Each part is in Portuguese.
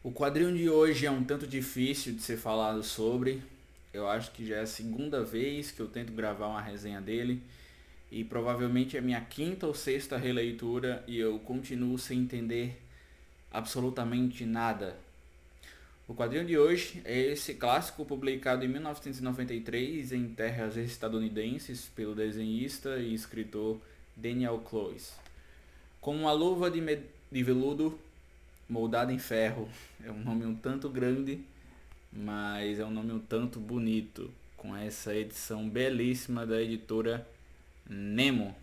O quadrinho de hoje é um tanto difícil de ser falado sobre. Eu acho que já é a segunda vez que eu tento gravar uma resenha dele e provavelmente é minha quinta ou sexta releitura e eu continuo sem entender absolutamente nada. O quadrinho de hoje é esse clássico publicado em 1993 em terras estadunidenses pelo desenhista e escritor Daniel Clowes. Com uma luva de veludo moldada em ferro, é um nome um tanto grande, mas é um nome um tanto bonito, com essa edição belíssima da editora Nemo.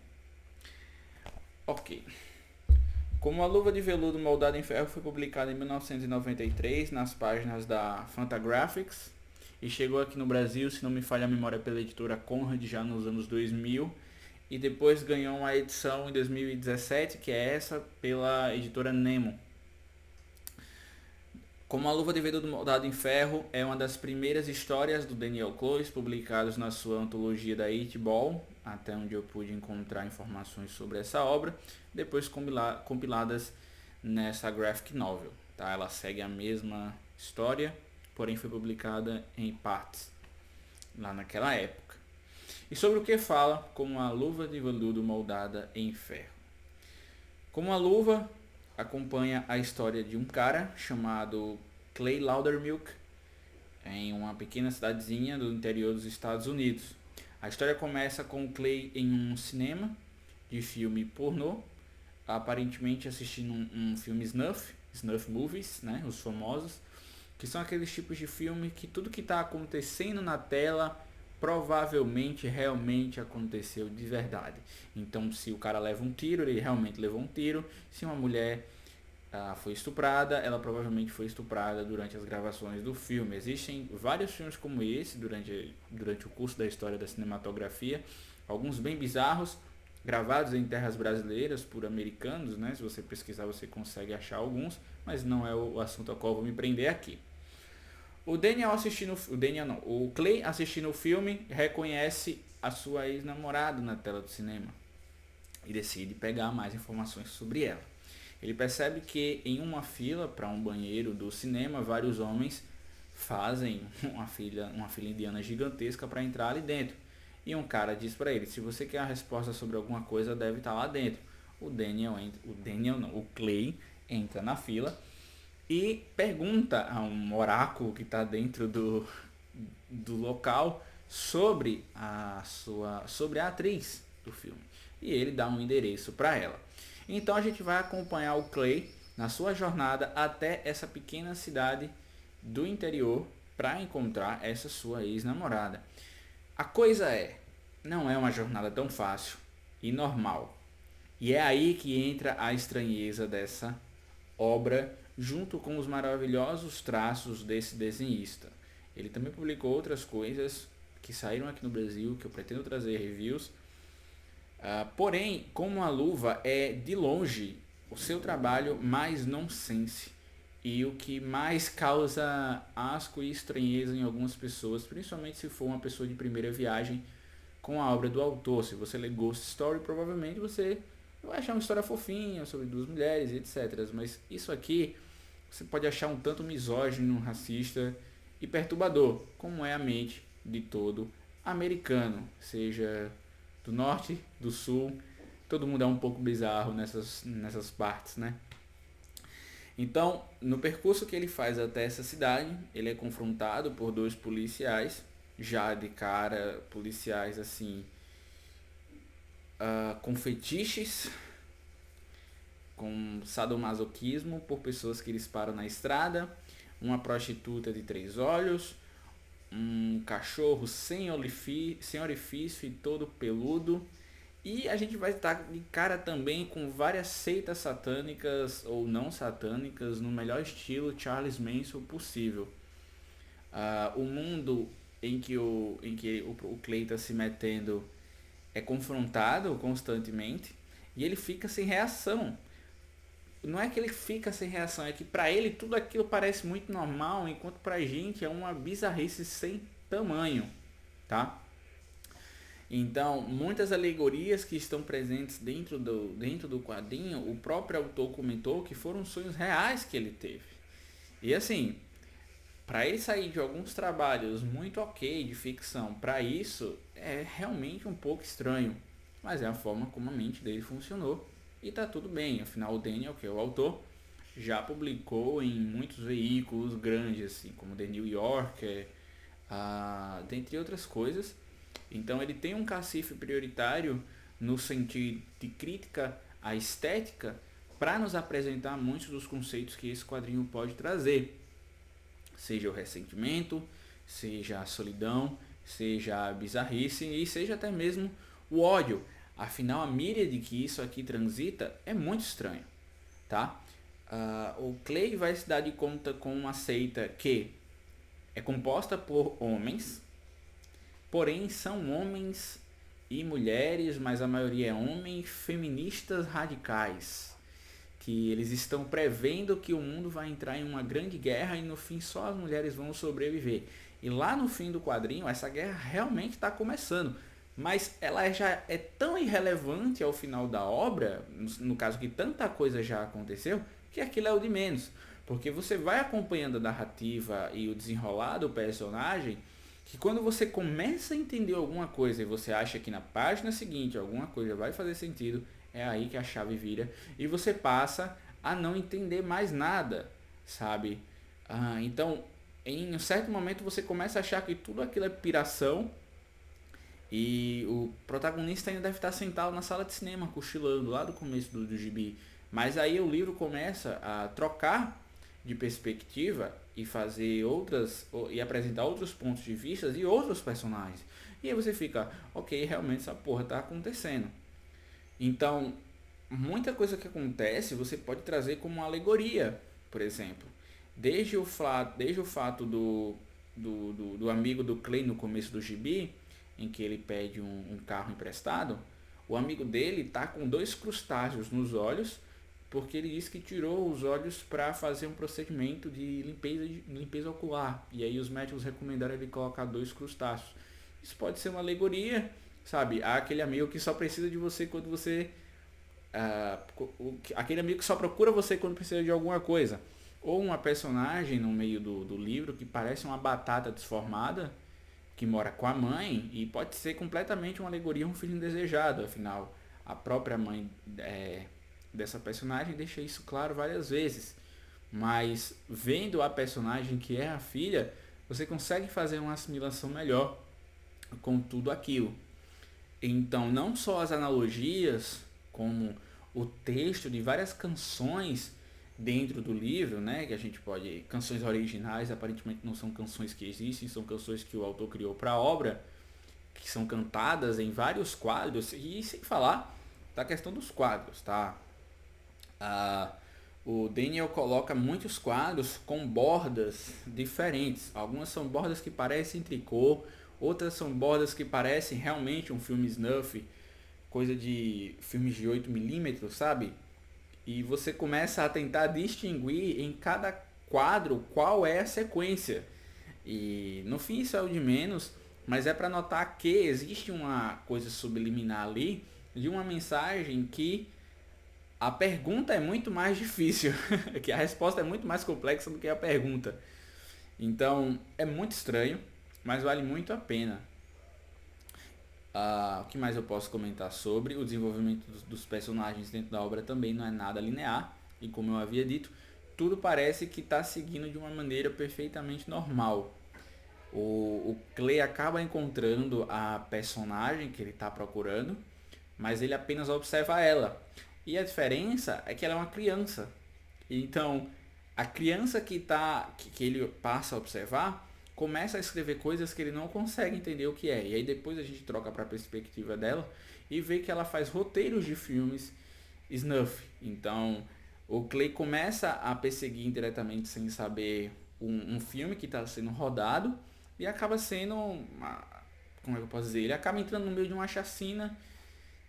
Ok. Como a luva de veludo moldada em ferro foi publicada em 1993 nas páginas da Fantagraphics e chegou aqui no Brasil, se não me falha a memória, pela editora Conrad já nos anos 2000 e depois ganhou uma edição em 2017 que é essa pela editora Nemo. Como a luva de veludo moldado em ferro é uma das primeiras histórias do Daniel Clowes publicadas na sua antologia da It Ball, até onde eu pude encontrar informações sobre essa obra, depois compiladas nessa graphic novel. Tá? Ela segue a mesma história, porém foi publicada em partes lá naquela época. E sobre o que fala como a luva de veludo moldada em ferro. Como a luva acompanha a história de um cara chamado Clay Laudermilk em uma pequena cidadezinha do interior dos Estados Unidos. A história começa com o Clay em um cinema de filme pornô, aparentemente assistindo um filme snuff movies, né, os famosos, que são aqueles tipos de filme que tudo que está acontecendo na tela provavelmente realmente aconteceu de verdade. Então, se o cara leva um tiro, ele realmente levou um tiro. Se uma mulher foi estuprada, ela provavelmente foi estuprada durante as gravações do filme. Existem vários filmes como esse durante o curso da história da cinematografia, alguns bem bizarros, gravados em terras brasileiras por americanos, né? Se você pesquisar você consegue achar alguns, mas não é o assunto ao qual eu vou me prender aqui. O Clay assistindo o filme reconhece a sua ex-namorada na tela do cinema e decide pegar mais informações sobre ela. Ele percebe que em uma fila para um banheiro do cinema, vários homens fazem uma fila indiana gigantesca para entrar ali dentro. E um cara diz para ele: se você quer a resposta sobre alguma coisa, deve estar lá dentro. O Clay entra na fila e pergunta a um oráculo que está dentro do local sobre sobre a atriz do filme. E ele dá um endereço para ela. Então a gente vai acompanhar o Clay na sua jornada até essa pequena cidade do interior para encontrar essa sua ex-namorada. A coisa não é uma jornada tão fácil e normal. E é aí que entra a estranheza dessa obra, junto com os maravilhosos traços desse desenhista. Ele também publicou outras coisas que saíram aqui no Brasil, que eu pretendo trazer reviews. Porém, como a luva é de longe o seu trabalho mais nonsense e o que mais causa asco e estranheza em algumas pessoas, principalmente se for uma pessoa de primeira viagem com a obra do autor. Se você lê Ghost Story, provavelmente você vai achar uma história fofinha sobre duas mulheres, etc. Mas isso aqui você pode achar um tanto misógino, racista e perturbador, como é a mente de todo americano, seja do norte, do sul, todo mundo é um pouco bizarro nessas partes, né? Então, no percurso que ele faz até essa cidade, ele é confrontado por dois policiais, já de cara, policiais assim, com fetiches, com sadomasoquismo por pessoas que eles param na estrada, uma prostituta de 3 olhos, um cachorro sem orifício e todo peludo. E a gente vai estar de cara também com várias seitas satânicas ou não satânicas no melhor estilo Charles Manson possível. O mundo em que o Clay está se metendo é confrontado constantemente e ele fica sem reação. Não é que ele fica sem reação, é que pra ele tudo aquilo parece muito normal, enquanto pra gente é uma bizarrice sem tamanho, tá? Então, muitas alegorias que estão presentes dentro do quadrinho, o próprio autor comentou que foram sonhos reais que ele teve. E assim, para ele sair de alguns trabalhos muito ok de ficção para isso é realmente um pouco estranho, mas é a forma como a mente dele funcionou e tá tudo bem. Afinal, o Daniel, que é o autor, já publicou em muitos veículos grandes, assim como The New Yorker, dentre outras coisas. Então ele tem um cacife prioritário no sentido de crítica à estética para nos apresentar muitos dos conceitos que esse quadrinho pode trazer, seja o ressentimento, seja a solidão, seja a bizarrice e seja até mesmo o ódio. Afinal, a míriade que isso aqui transita é muito estranho, tá? O Clay vai se dar de conta com uma seita que é composta por homens, porém são homens e mulheres, mas a maioria é homens feministas radicais, que eles estão prevendo que o mundo vai entrar em uma grande guerra e no fim só as mulheres vão sobreviver. E lá no fim do quadrinho, essa guerra realmente está começando, mas ela já é tão irrelevante ao final da obra, no caso que tanta coisa já aconteceu, que aquilo é o de menos. Porque você vai acompanhando a narrativa e o desenrolar do personagem, que quando você começa a entender alguma coisa e você acha que na página seguinte alguma coisa vai fazer sentido, é aí que a chave vira e você passa a não entender mais nada, sabe? Então, em um certo momento você começa a achar que tudo aquilo é piração e o protagonista ainda deve estar sentado na sala de cinema, cochilando lá do começo do gibi. Mas aí o livro começa a trocar de perspectiva e fazer outras e apresentar outros pontos de vista e outros personagens. E aí você fica, ok, realmente essa porra tá acontecendo. Então, muita coisa que acontece você pode trazer como uma alegoria, por exemplo. Desde o fato do amigo do Clay no começo do gibi, em que ele pede um carro emprestado, o amigo dele tá com 2 crustáceos nos olhos, porque ele disse que tirou os olhos para fazer um procedimento de limpeza ocular. E aí os médicos recomendaram ele colocar 2 crustáceos. Isso pode ser uma alegoria, sabe? Há aquele amigo que só precisa de você quando você... aquele amigo que só procura você quando precisa de alguma coisa. Ou uma personagem no meio do livro que parece uma batata desformada, que mora com a mãe, e pode ser completamente uma alegoria, um filho indesejado. Afinal, a própria mãe dessa personagem deixa isso claro várias vezes. Mas vendo a personagem que é a filha, você consegue fazer uma assimilação melhor com tudo aquilo. Então, não só as analogias, como o texto de várias canções dentro do livro, né, que a gente pode... Canções originais, aparentemente não são canções que existem, são canções que o autor criou para a obra, que são cantadas em vários quadros, e sem falar da questão dos quadros, tá? O Daniel coloca muitos quadros com bordas diferentes. Algumas são bordas que parecem tricô, outras são bordas que parecem realmente um filme snuff, coisa de filmes de 8mm, sabe? E você começa a tentar distinguir em cada quadro qual é a sequência. E no fim isso é o de menos, mas é para notar que existe uma coisa subliminar ali de uma mensagem que a pergunta é muito mais difícil, que a resposta é muito mais complexa do que a pergunta. Então é muito estranho, mas vale muito a pena. O que mais eu posso comentar sobre o desenvolvimento dos personagens dentro da obra também não é nada linear, e como eu havia dito, tudo parece que está seguindo de uma maneira perfeitamente normal. O Clay acaba encontrando a personagem que ele está procurando, mas ele apenas observa ela. E a diferença é que ela é uma criança. Então, a criança que ele passa a observar começa a escrever coisas que ele não consegue entender o que é. E aí depois a gente troca para a perspectiva dela e vê que ela faz roteiros de filmes snuff. Então, o Clay começa a perseguir indiretamente sem saber um filme que está sendo rodado e acaba sendo como é que eu posso dizer? Ele acaba entrando no meio de uma chacina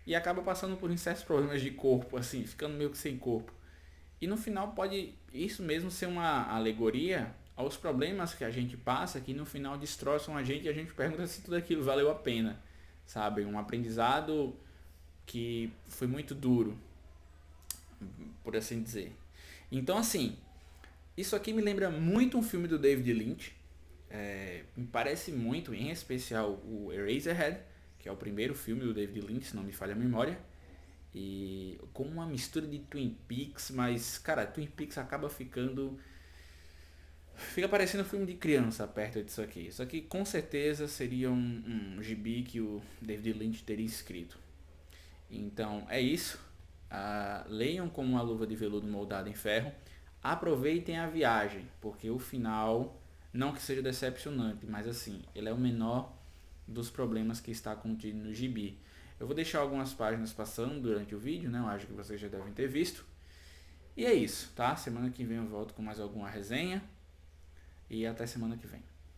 e acaba passando por certos problemas de corpo, assim, ficando meio que sem corpo. E no final pode isso mesmo ser uma alegoria aos problemas que a gente passa, que no final destroçam a gente e a gente pergunta se tudo aquilo valeu a pena, sabe? Um aprendizado que foi muito duro, por assim dizer. Então, assim, Isso aqui me lembra muito um filme do David Lynch. Me parece muito, em especial o Eraserhead, que é o primeiro filme do David Lynch, se não me falha a memória. E com uma mistura de Twin Peaks, mas, cara, Twin Peaks acaba ficando. Fica parecendo um filme de criança perto disso aqui. Isso aqui com certeza seria um gibi que o David Lynch teria escrito. Então é isso. Leiam como uma luva de veludo moldada em ferro. Aproveitem a viagem, porque o final, não que seja decepcionante, mas assim, ele é o menor dos problemas que está contido no gibi. Eu vou deixar algumas páginas passando durante o vídeo, né? Eu acho que vocês já devem ter visto. E é isso, tá? Semana que vem eu volto com mais alguma resenha. E até semana que vem.